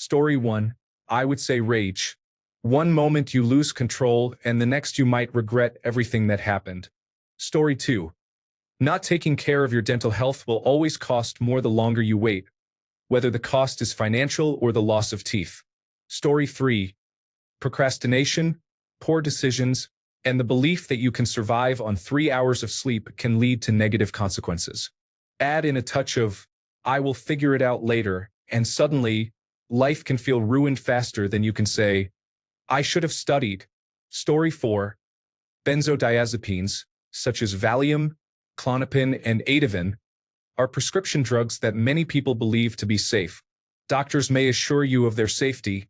Story 1, I would say rage. One moment you lose control and the next you might regret everything that happened. Story 2, not taking care of your dental health will always cost more the longer you wait, whether the cost is financial or the loss of teeth. Story 3, procrastination, poor decisions, and the belief that you can survive on 3 hours of sleep can lead to negative consequences. Add in a touch of, I will figure it out later, and suddenly, life can feel ruined faster than you can say, I should have studied. Story 4, benzodiazepines, such as Valium, Klonopin, and Ativan, are prescription drugs that many people believe to be safe. Doctors may assure you of their safety,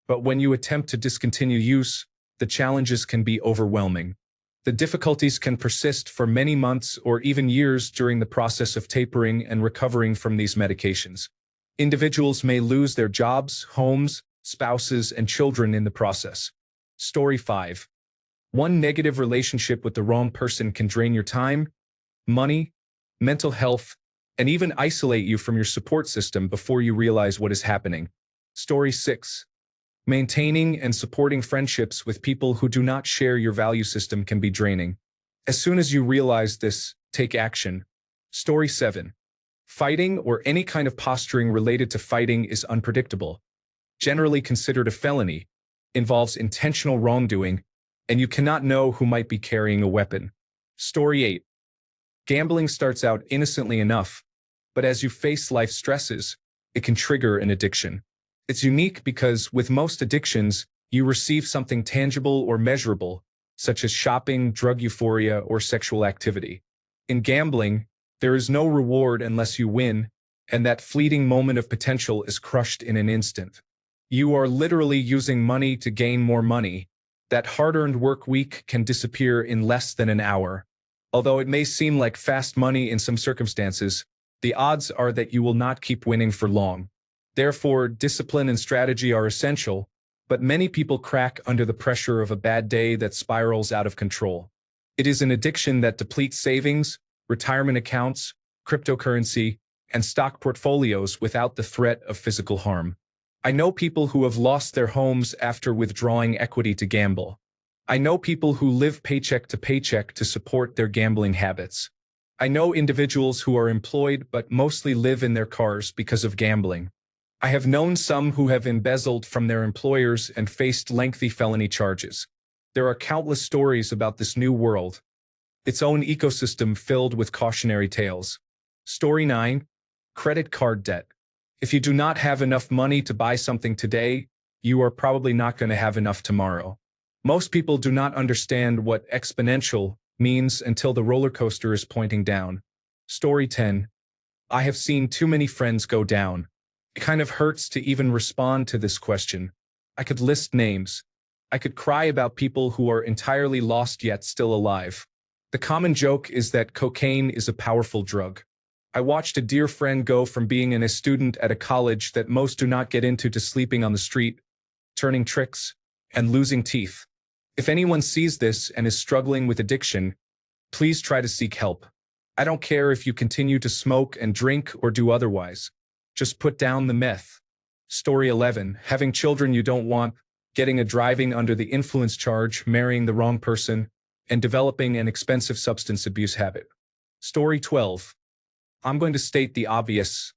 but when you attempt to discontinue use, the challenges can be overwhelming. The difficulties can persist for many months or even years during the process of tapering and recovering from these medications. Individuals may lose their jobs, homes, spouses, and children in the process. Story 5. One negative relationship with the wrong person can drain your time, money, mental health, and even isolate you from your support system before you realize what is happening. Story 6. Maintaining and supporting friendships with people who do not share your value system can be draining. As soon as you realize this, take action. Story 7. Fighting or any kind of posturing related to fighting is unpredictable, generally considered a felony, involves intentional wrongdoing, and you cannot know who might be carrying a weapon. Story 8. Gambling starts out innocently enough, but as you face life stresses, it can trigger an addiction. It's unique because with most addictions, you receive something tangible or measurable, such as shopping, drug euphoria, or sexual activity. In gambling, there is no reward unless you win, and that fleeting moment of potential is crushed in an instant. You are literally using money to gain more money. That hard-earned work week can disappear in less than an hour. Although it may seem like fast money in some circumstances, the odds are that you will not keep winning for long. Therefore, discipline and strategy are essential, but many people crack under the pressure of a bad day that spirals out of control. It is an addiction that depletes savings, retirement accounts, cryptocurrency, and stock portfolios without the threat of physical harm. I know people who have lost their homes after withdrawing equity to gamble. I know people who live paycheck to support their gambling habits. I know individuals who are employed but mostly live in their cars because of gambling. I have known some who have embezzled from their employers and faced lengthy felony charges. There are countless stories about this new world, its own ecosystem filled with cautionary tales. Story 9. Credit card debt. If you do not have enough money to buy something today, you are probably not going to have enough tomorrow. Most people do not understand what exponential means until the roller coaster is pointing down. Story 10. I have seen too many friends go down. It kind of hurts to even respond to this question. I could list names. I could cry about people who are entirely lost yet still alive. The common joke is that cocaine is a powerful drug. I watched a dear friend go from being a student at a college that most do not get into to sleeping on the street, turning tricks, and losing teeth. If anyone sees this and is struggling with addiction, please try to seek help. I don't care if you continue to smoke and drink or do otherwise. Just put down the meth. Story 11. Having children you don't want, getting a driving under the influence charge, marrying the wrong person, and developing an expensive substance abuse habit. Story 12. I'm going to state the obvious.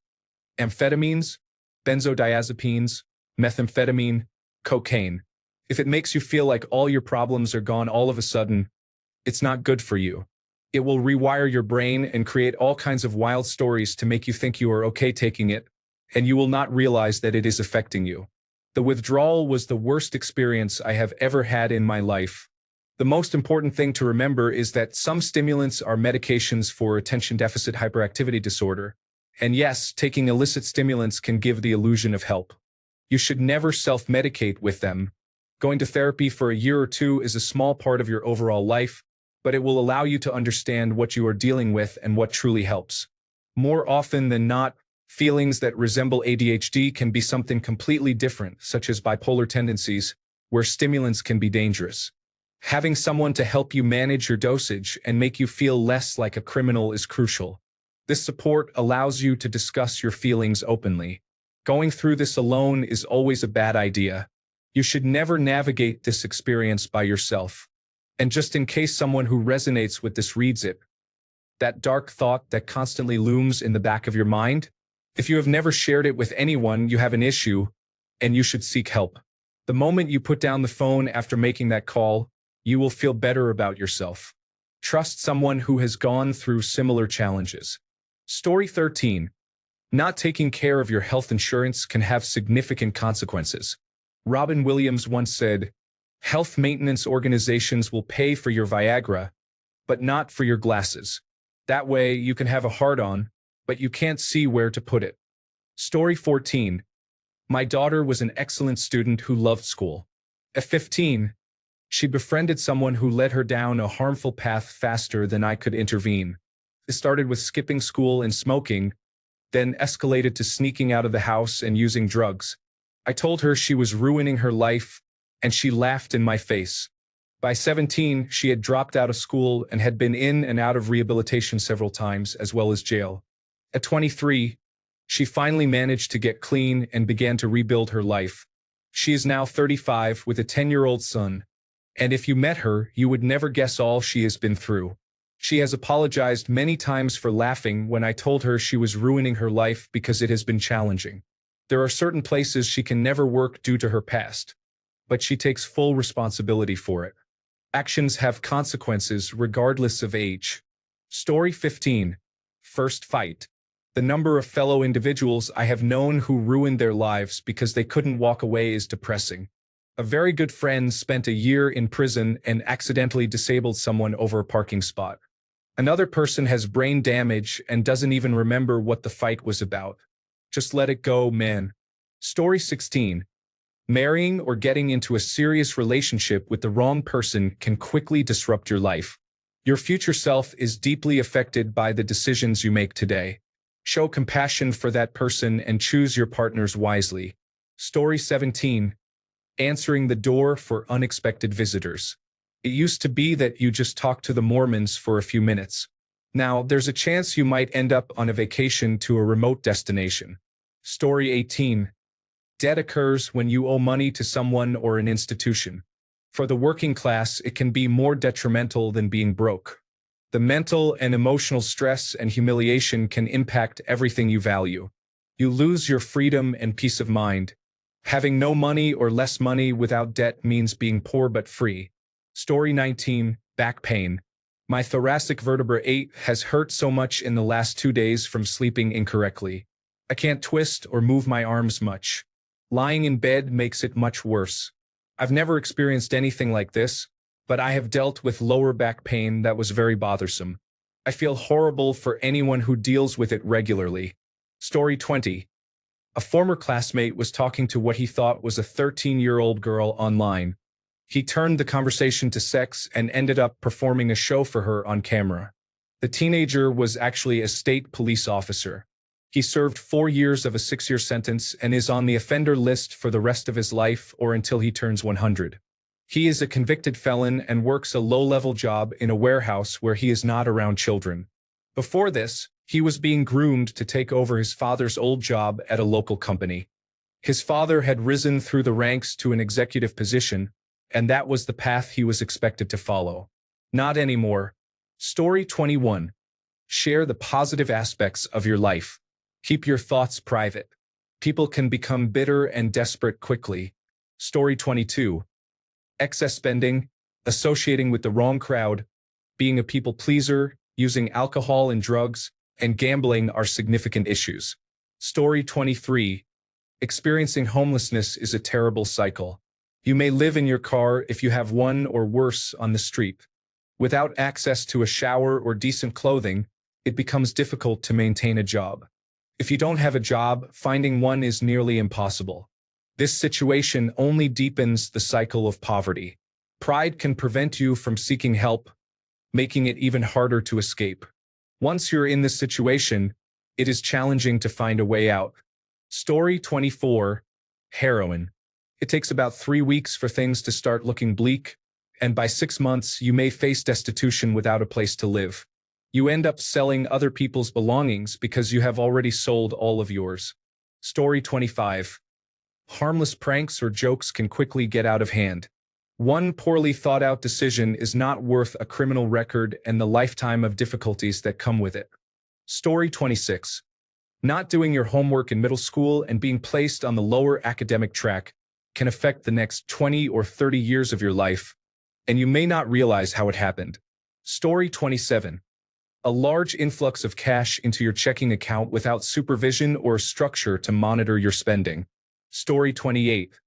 Amphetamines, benzodiazepines, methamphetamine, cocaine. If it makes you feel like all your problems are gone all of a sudden, it's not good for you. It will rewire your brain and create all kinds of wild stories to make you think you are okay taking it, and you will not realize that it is affecting you. The withdrawal was the worst experience I have ever had in my life. The most important thing to remember is that some stimulants are medications for attention deficit hyperactivity disorder, and yes, taking illicit stimulants can give the illusion of help. You should never self-medicate with them. Going to therapy for a year or two is a small part of your overall life, but it will allow you to understand what you are dealing with and what truly helps. More often than not, feelings that resemble ADHD can be something completely different, such as bipolar tendencies, where stimulants can be dangerous. Having someone to help you manage your dosage and make you feel less like a criminal is crucial. This support allows you to discuss your feelings openly. Going through this alone is always a bad idea. You should never navigate this experience by yourself. And just in case someone who resonates with this reads it, that dark thought that constantly looms in the back of your mind, if you have never shared it with anyone, you have an issue, and you should seek help. The moment you put down the phone after making that call, you will feel better about yourself. Trust someone who has gone through similar challenges. Story 13. Not taking care of your health insurance can have significant consequences. Robin Williams once said, "Health maintenance organizations will pay for your Viagra, but not for your glasses. That way you can have a hard-on, but you can't see where to put it." Story 14. My daughter was an excellent student who loved school. At 15, she befriended someone who led her down a harmful path faster than I could intervene. It started with skipping school and smoking, then escalated to sneaking out of the house and using drugs. I told her she was ruining her life, and she laughed in my face. By 17, she had dropped out of school and had been in and out of rehabilitation several times, as well as jail. At 23, she finally managed to get clean and began to rebuild her life. She is now 35 with a 10-year-old son, and if you met her, you would never guess all she has been through. She has apologized many times for laughing when I told her she was ruining her life because it has been challenging. There are certain places she can never work due to her past, but she takes full responsibility for it. Actions have consequences regardless of age. Story 15. First fight. The number of fellow individuals I have known who ruined their lives because they couldn't walk away is depressing. A very good friend spent a year in prison and accidentally disabled someone over a parking spot. Another person has brain damage and doesn't even remember what the fight was about. Just let it go, man. Story 16. Marrying or getting into a serious relationship with the wrong person can quickly disrupt your life. Your future self is deeply affected by the decisions you make today. Show compassion for that person and choose your partners wisely. Story 17. Answering the door for unexpected visitors. It used to be that you just talked to the Mormons for a few minutes. Now, there's a chance you might end up on a vacation to a remote destination. Story 18. Debt occurs when you owe money to someone or an institution. For the working class, it can be more detrimental than being broke. The mental and emotional stress and humiliation can impact everything you value. You lose your freedom and peace of mind. Having no money or less money without debt means being poor but free. Story 19. Back pain. My thoracic vertebra 8 has hurt so much in the last 2 days from sleeping incorrectly. I can't twist or move my arms much. Lying in bed makes it much worse. I've never experienced anything like this, but I have dealt with lower back pain that was very bothersome. I feel horrible for anyone who deals with it regularly. Story 20. A former classmate was talking to what he thought was a 13-year-old girl online. He turned the conversation to sex and ended up performing a show for her on camera. The teenager was actually a state police officer. He served 4 years of a 6-year sentence and is on the offender list for the rest of his life or until he turns 100. He is a convicted felon and works a low-level job in a warehouse where he is not around children. Before this, he was being groomed to take over his father's old job at a local company. His father had risen through the ranks to an executive position, and that was the path he was expected to follow. Not anymore. Story 21. Share the positive aspects of your life. Keep your thoughts private. People can become bitter and desperate quickly. Story 22. Excess spending, associating with the wrong crowd, being a people pleaser, using alcohol and drugs, and gambling are significant issues. Story 23. Experiencing homelessness is a terrible cycle. You may live in your car if you have one or worse on the street. Without access to a shower or decent clothing, it becomes difficult to maintain a job. If you don't have a job, finding one is nearly impossible. This situation only deepens the cycle of poverty. Pride can prevent you from seeking help, making it even harder to escape. Once you're in this situation, it is challenging to find a way out. Story 24. Heroin. It takes about 3 weeks for things to start looking bleak, and by 6 months you may face destitution without a place to live. You end up selling other people's belongings because you have already sold all of yours. Story 25. Harmless pranks or jokes can quickly get out of hand. One poorly thought out decision is not worth a criminal record and the lifetime of difficulties that come with it. Story 26. Not doing your homework in middle school and being placed on the lower academic track can affect the next 20 or 30 years of your life, and you may not realize how it happened. Story 27. A large influx of cash into your checking account without supervision or structure to monitor your spending. Story 28.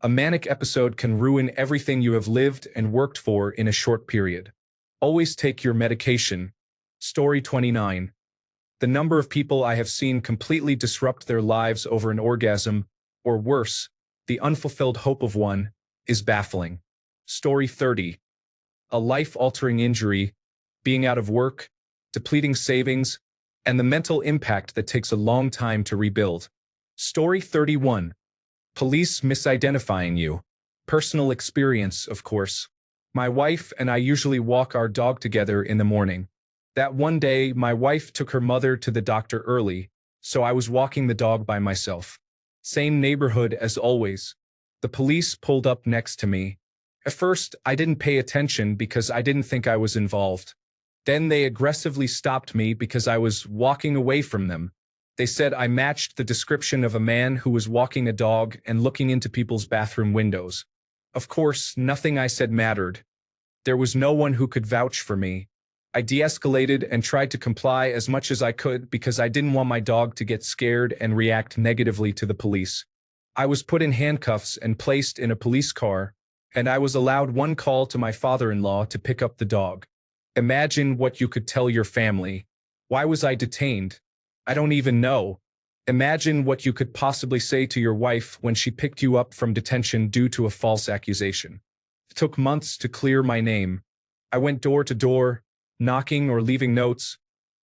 A manic episode can ruin everything you have lived and worked for in a short period. Always take your medication. Story 29. The number of people I have seen completely disrupt their lives over an orgasm, or worse, the unfulfilled hope of one, is baffling. Story 30. A life-altering injury, being out of work, depleting savings, and the mental impact that takes a long time to rebuild. Story 31. Police misidentifying you. Personal experience, of course. My wife and I usually walk our dog together in the morning. That one day, my wife took her mother to the doctor early, so I was walking the dog by myself. Same neighborhood as always. The police pulled up next to me. At first, I didn't pay attention because I didn't think I was involved. Then they aggressively stopped me because I was walking away from them. They said I matched the description of a man who was walking a dog and looking into people's bathroom windows. Of course, nothing I said mattered. There was no one who could vouch for me. I de-escalated and tried to comply as much as I could because I didn't want my dog to get scared and react negatively to the police. I was put in handcuffs and placed in a police car, and I was allowed one call to my father-in-law to pick up the dog. Imagine what you could tell your family. Why was I detained? I don't even know. Imagine what you could possibly say to your wife when she picked you up from detention due to a false accusation. It took months to clear my name. I went door to door, knocking or leaving notes,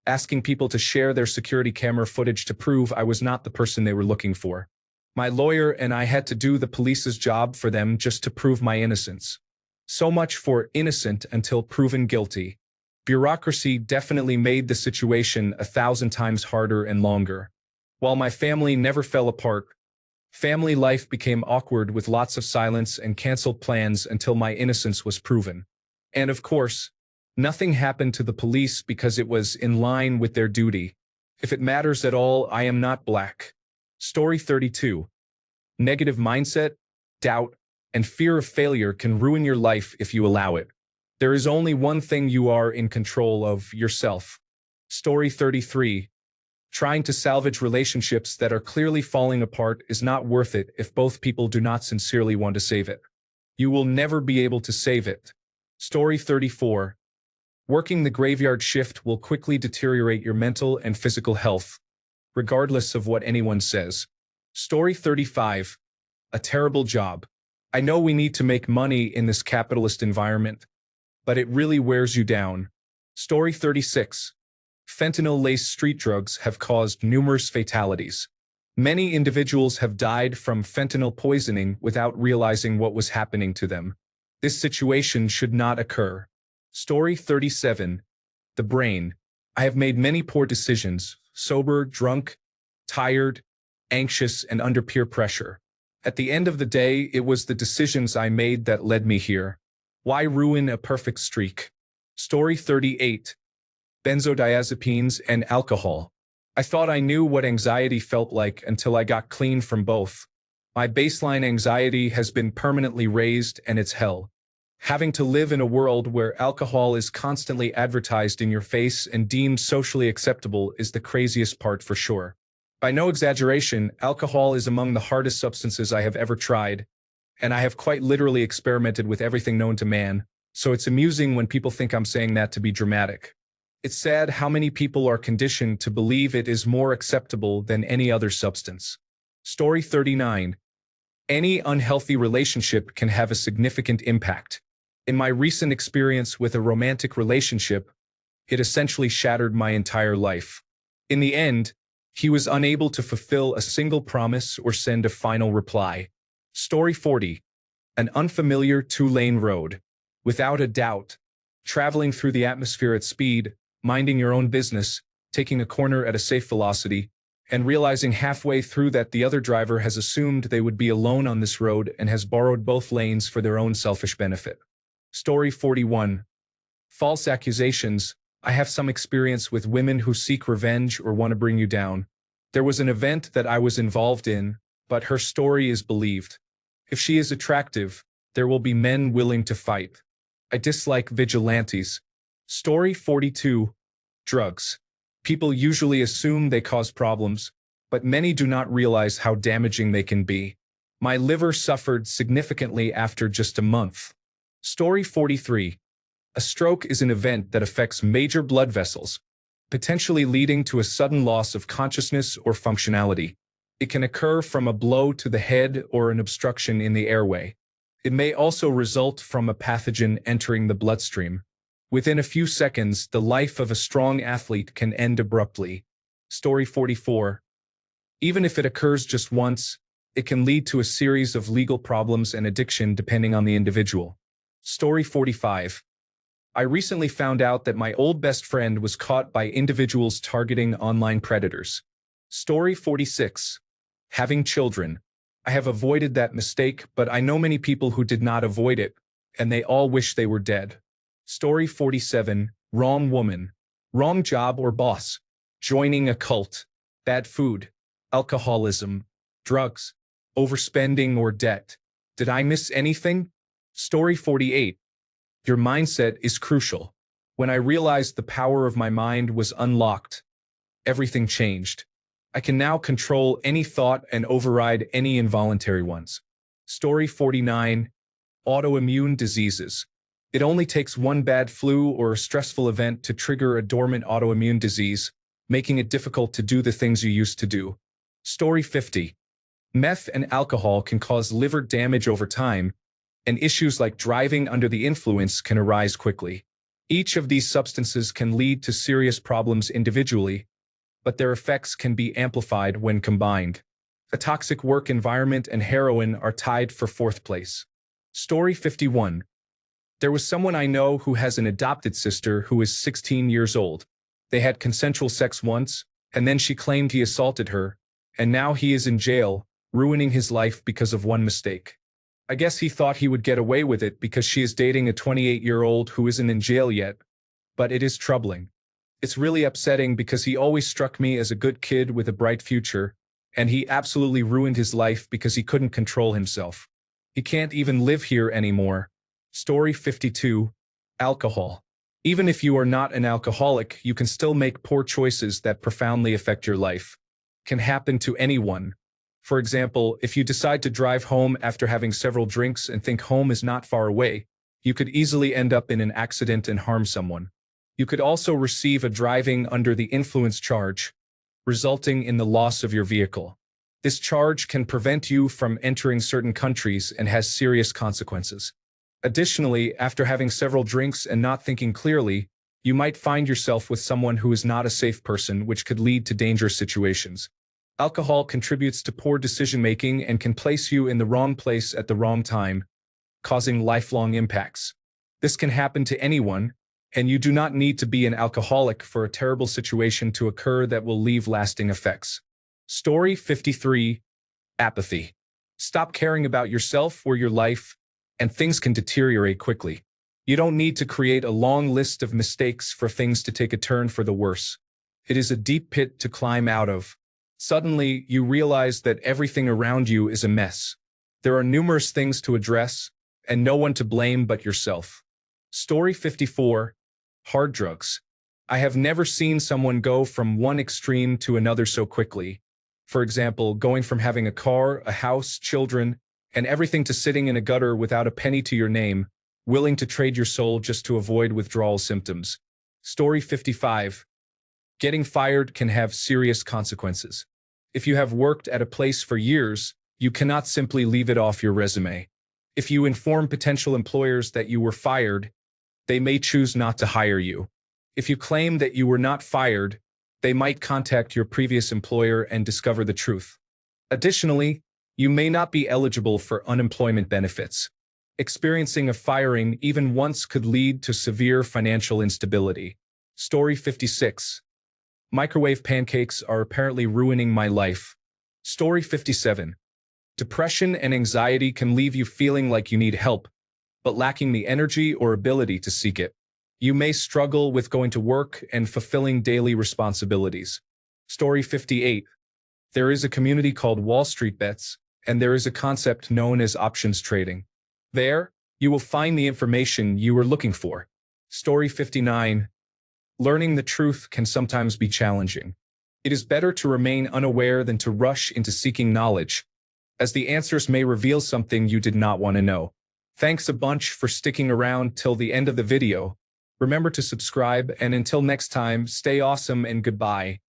asking people to share their security camera footage to prove I was not the person they were looking for. My lawyer and I had to do the police's job for them just to prove my innocence. So much for innocent until proven guilty. Bureaucracy definitely made the situation 1,000 times harder and longer. While my family never fell apart, family life became awkward with lots of silence and canceled plans until my innocence was proven. And of course, nothing happened to the police because it was in line with their duty. If it matters at all, I am not black. Story 32. Negative mindset, doubt, and fear of failure can ruin your life if you allow it. There is only one thing you are in control of: yourself. Story 33. Trying to salvage relationships that are clearly falling apart is not worth it if both people do not sincerely want to save it. You will never be able to save it. Story 34. Working the graveyard shift will quickly deteriorate your mental and physical health, regardless of what anyone says. Story 35. A terrible job. I know we need to make money in this capitalist environment, but it really wears you down. Story 36. Fentanyl-laced street drugs have caused numerous fatalities. Many individuals have died from fentanyl poisoning without realizing what was happening to them. This situation should not occur. Story 37. The brain. I have made many poor decisions, sober, drunk, tired, anxious, and under peer pressure. At the end of the day, it was the decisions I made that led me here. Why ruin a perfect streak? Story 38. Benzodiazepines and alcohol. I thought I knew what anxiety felt like until I got clean from both. My baseline anxiety has been permanently raised, and it's hell. Having to live in a world where alcohol is constantly advertised in your face and deemed socially acceptable is the craziest part for sure. By no exaggeration, alcohol is among the hardest substances I have ever tried, and I have quite literally experimented with everything known to man, so it's amusing when people think I'm saying that to be dramatic. It's sad how many people are conditioned to believe it is more acceptable than any other substance. Story 39. Any unhealthy relationship can have a significant impact. In my recent experience with a romantic relationship, it essentially shattered my entire life. In the end, he was unable to fulfill a single promise or send a final reply. Story 40. An unfamiliar two-lane road. Without a doubt, traveling through the atmosphere at speed, minding your own business, taking a corner at a safe velocity, and realizing halfway through that the other driver has assumed they would be alone on this road and has borrowed both lanes for their own selfish benefit. Story 41. False accusations. I have some experience with women who seek revenge or want to bring you down. There was an event that I was involved in, but her story is believed. If she is attractive, there will be men willing to fight. I dislike vigilantes. Story 42. Drugs. People usually assume they cause problems, but many do not realize how damaging they can be. My liver suffered significantly after just a month. Story 43. A stroke is an event that affects major blood vessels, potentially leading to a sudden loss of consciousness or functionality. It can occur from a blow to the head or an obstruction in the airway. It may also result from a pathogen entering the bloodstream. Within a few seconds, the life of a strong athlete can end abruptly. Story 44. Even if it occurs just once, it can lead to a series of legal problems and addiction depending on the individual. Story 45. I recently found out that my old best friend was caught by individuals targeting online predators. Story 46. Having children. I have avoided that mistake, but I know many people who did not avoid it, and they all wish they were dead. Story 47. Wrong woman. Wrong job or boss. Joining a cult. Bad food. Alcoholism. Drugs. Overspending or debt. Did I miss anything? Story 48. Your mindset is crucial. When I realized the power of my mind was unlocked, everything changed. I can now control any thought and override any involuntary ones. Story 49. Autoimmune diseases. It only takes one bad flu or a stressful event to trigger a dormant autoimmune disease, making it difficult to do the things you used to do. Story 50. Meth and alcohol can cause liver damage over time, and issues like driving under the influence can arise quickly. Each of these substances can lead to serious problems individually, but their effects can be amplified when combined. A toxic work environment and heroin are tied for fourth place. Story 51. There was someone I know who has an adopted sister who is 16 years old. They had consensual sex once, and then she claimed he assaulted her, and now he is in jail, ruining his life because of one mistake. I guess he thought he would get away with it because she is dating a 28-year-old who isn't in jail yet, but it is troubling. It's really upsetting because he always struck me as a good kid with a bright future, and he absolutely ruined his life because he couldn't control himself. He can't even live here anymore. Story 52. Alcohol. Even if you are not an alcoholic, you can still make poor choices that profoundly affect your life. Can happen to anyone. For example, if you decide to drive home after having several drinks and think home is not far away, you could easily end up in an accident and harm someone. You could also receive a driving under the influence charge, resulting in the loss of your vehicle. This charge can prevent you from entering certain countries and has serious consequences. Additionally, after having several drinks and not thinking clearly, you might find yourself with someone who is not a safe person, which could lead to dangerous situations. Alcohol contributes to poor decision-making and can place you in the wrong place at the wrong time, causing lifelong impacts. This can happen to anyone, and you do not need to be an alcoholic for a terrible situation to occur that will leave lasting effects. Story 53. Apathy. Stop caring about yourself or your life, and things can deteriorate quickly. You don't need to create a long list of mistakes for things to take a turn for the worse. It is a deep pit to climb out of. Suddenly, you realize that everything around you is a mess. There are numerous things to address, and no one to blame but yourself. Story 54. Hard drugs. I have never seen someone go from one extreme to another so quickly. For example, going from having a car, a house, children, and everything to sitting in a gutter without a penny to your name, willing to trade your soul just to avoid withdrawal symptoms. Story 55. Getting fired can have serious consequences. If you have worked at a place for years, you cannot simply leave it off your resume. If you inform potential employers that you were fired, they may choose not to hire you. If you claim that you were not fired, they might contact your previous employer and discover the truth. Additionally, you may not be eligible for unemployment benefits. Experiencing a firing even once could lead to severe financial instability. Story 56. Microwave pancakes are apparently ruining my life. Story 57. Depression and anxiety can leave you feeling like you need help, but lacking the energy or ability to seek it. You may struggle with going to work and fulfilling daily responsibilities. Story 58. There is a community called Wall Street Bets, and there is a concept known as options trading. There, you will find the information you were looking for. Story 59. Learning the truth can sometimes be challenging. It is better to remain unaware than to rush into seeking knowledge, as the answers may reveal something you did not want to know. Thanks a bunch for sticking around till the end of the video. Remember to subscribe, and until next time, stay awesome and goodbye.